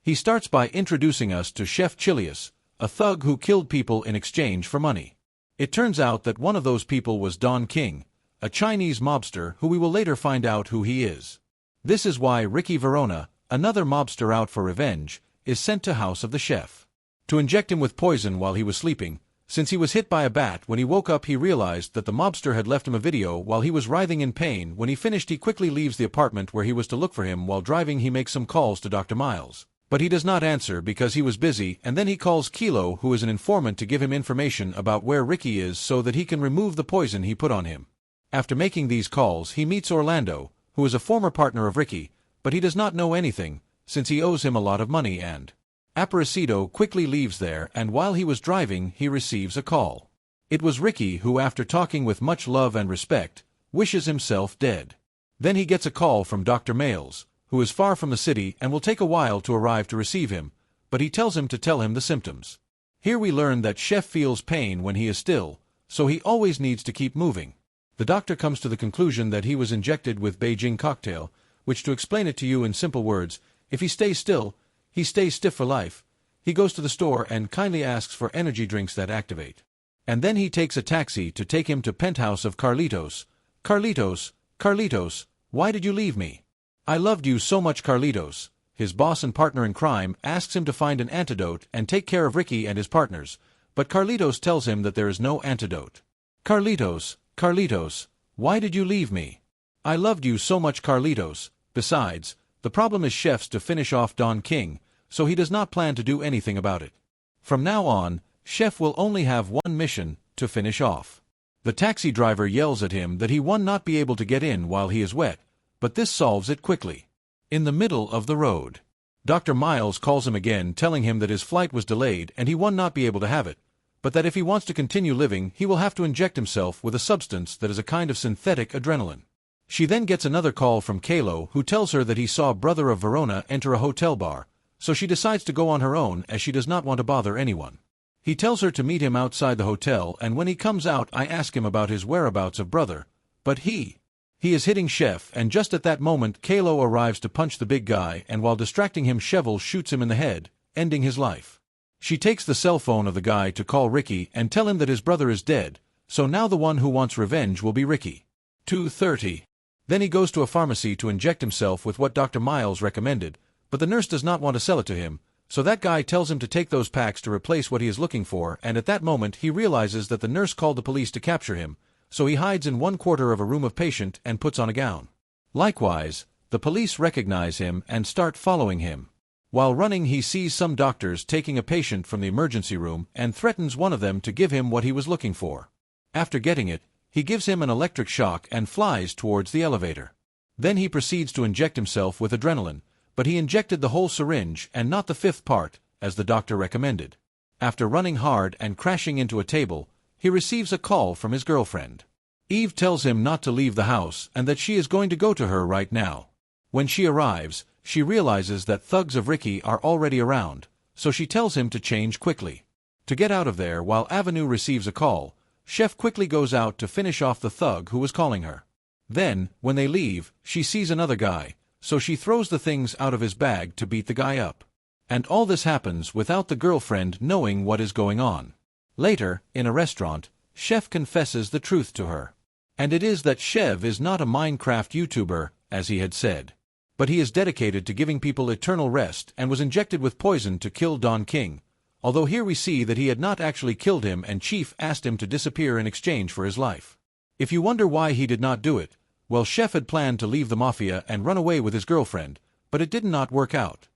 He starts by introducing us to Chef Chilius, a thug who killed people in exchange for money. It turns out that one of those people was Don King, a Chinese mobster who we will later find out who he is. This is why Ricky Verona, another mobster out for revenge, is sent to house of the chef. To inject him with poison while he was sleeping, since he was hit by a bat. When he woke up he realized that the mobster had left him a video while he was writhing in pain. When he finished he quickly leaves the apartment where he was to look for him. While driving he makes some calls to Dr. Miles, but he does not answer because he was busy, and then he calls Kilo, who is an informant, to give him information about where Ricky is so that he can remove the poison he put on him. After making these calls he meets Orlando, who is a former partner of Ricky, but he does not know anything, since he owes him a lot of money, and Aparecido quickly leaves there, and while he was driving he receives a call. It was Ricky who, after talking with much love and respect, wishes himself dead. Then he gets a call from Dr. Miles, who is far from the city and will take a while to arrive to receive him, but he tells him to tell him the symptoms. Here we learn that Chef feels pain when he is still, so he always needs to keep moving. The doctor comes to the conclusion that he was injected with Beijing cocktail, which, to explain it to you in simple words, if he stays still, he stays stiff for life. He goes to the store and kindly asks for energy drinks that activate. And then he takes a taxi to take him to penthouse of Carlitos. Carlitos, Carlitos, why did you leave me? I loved you so much. Carlitos, his boss and partner in crime, asks him to find an antidote and take care of Ricky and his partners, but Carlitos tells him that there is no antidote. Carlitos, Carlitos, why did you leave me? I loved you so much. Carlitos, besides, the problem is Chef's to finish off Don King, so he does not plan to do anything about it. From now on, Chef will only have one mission, to finish off. The taxi driver yells at him that he will not be able to get in while he is wet, but this solves it quickly. In the middle of the road, Dr. Miles calls him again, telling him that his flight was delayed and he will not be able to have it, but that if he wants to continue living he will have to inject himself with a substance that is a kind of synthetic adrenaline. She then gets another call from Kalo, who tells her that he saw brother of Verona enter a hotel bar, so she decides to go on her own as she does not want to bother anyone. He tells her to meet him outside the hotel, and when he comes out I ask him about his whereabouts of brother, but he is hitting Chef, and just at that moment Kalo arrives to punch the big guy, and while distracting him Cheval shoots him in the head, ending his life. She takes the cell phone of the guy to call Ricky and tell him that his brother is dead, so now the one who wants revenge will be Ricky. 2:30. Then he goes to a pharmacy to inject himself with what Dr. Miles recommended, but the nurse does not want to sell it to him, so that guy tells him to take those packs to replace what he is looking for, and at that moment he realizes that the nurse called the police to capture him, so he hides in one corner of a room of patient and puts on a gown. Likewise, the police recognize him and start following him. While running he sees some doctors taking a patient from the emergency room and threatens one of them to give him what he was looking for. After getting it, he gives him an electric shock and flies towards the elevator. Then he proceeds to inject himself with adrenaline, but he injected the whole syringe and not the fifth part, as the doctor recommended. After running hard and crashing into a table, he receives a call from his girlfriend. Eve tells him not to leave the house and that she is going to go to her right now. When she arrives, she realizes that thugs of Ricky are already around, so she tells him to change quickly. To get out of there, while Avenue receives a call, Chef quickly goes out to finish off the thug who was calling her. Then, when they leave, she sees another guy, so she throws the things out of his bag to beat the guy up. And all this happens without the girlfriend knowing what is going on. Later, in a restaurant, Chef confesses the truth to her. And it is that Chev is not a Minecraft YouTuber, as he had said, but he is dedicated to giving people eternal rest and was injected with poison to kill Don King, although here we see that he had not actually killed him and Chief asked him to disappear in exchange for his life. If you wonder why he did not do it, well, Chef had planned to leave the mafia and run away with his girlfriend, but it did not work out.